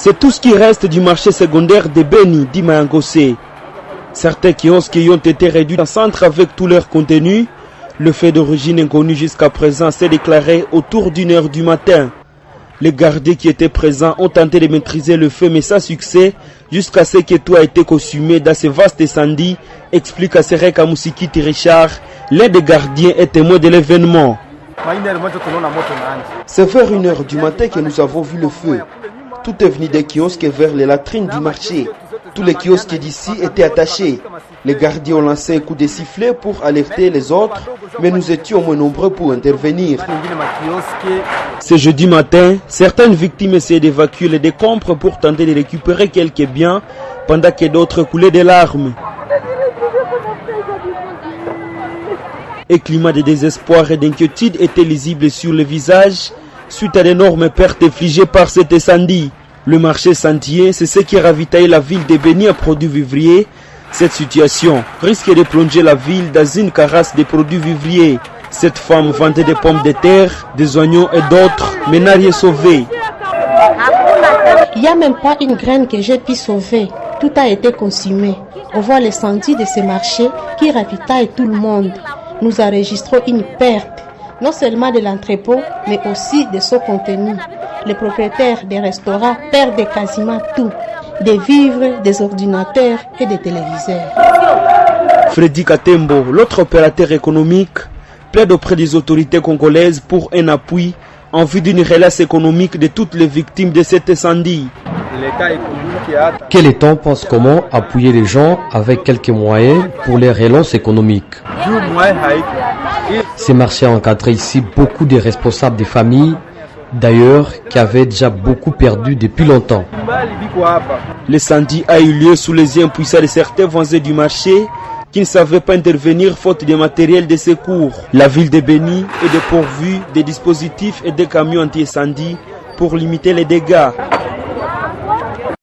C'est tout ce qui reste du marché secondaire de Beni, dit Mayangosé. Certains kiosques y ont été réduits en centre avec tout leur contenu. Le fait d'origine inconnue jusqu'à présent s'est déclaré autour d'1h du matin. Les gardiens qui étaient présents ont tenté de maîtriser le feu, mais sans succès, jusqu'à ce que tout a été consumé dans ce vaste incendie, explique Asereka Musikiti Richard, l'un des gardiens est témoin de l'événement. C'est vers 1h du matin que nous avons vu le feu. Tout est venu des kiosques vers les latrines du marché. Tous les kiosques d'ici étaient attachés. Les gardiens ont lancé un coup de sifflet pour alerter les autres, mais nous étions moins nombreux pour intervenir. Ce jeudi matin, certaines victimes essayaient d'évacuer les décombres pour tenter de récupérer quelques biens, pendant que d'autres coulaient des larmes. Un climat de désespoir et d'inquiétude était lisible sur le visage suite à d'énormes pertes infligées par cet incendie. Le marché Sentier, c'est ce qui ravitaille la ville de Beni à produits vivriers. Cette situation risque de plonger la ville dans une carasse de produits vivriers. Cette femme vendait des pommes de terre, des oignons et d'autres, mais n'a rien sauvé. Il n'y a même pas une graine que j'ai pu sauver. Tout a été consumé. On voit les sentiers de ces marchés qui ravitaillent tout le monde. Nous enregistrons une perte, non seulement de l'entrepôt, mais aussi de son contenu. Les propriétaires des restaurants perdent quasiment tout, des vivres, des ordinateurs et des téléviseurs. Freddy Katembo, l'autre opérateur économique, plaide auprès des autorités congolaises pour un appui en vue d'une relance économique de toutes les victimes de cet incendie. Que l'État pense comment appuyer les gens avec quelques moyens pour les relances économiques. Ces marchés ont encadré ici beaucoup de responsables des familles, d'ailleurs, qui avaient déjà beaucoup perdu depuis longtemps. L'incendie a eu lieu sous les yeux impuissants de certains voisins du marché qui ne savaient pas intervenir faute de matériel de secours. La ville de Beni est dépourvue des dispositifs et des camions anti-incendie pour limiter les dégâts.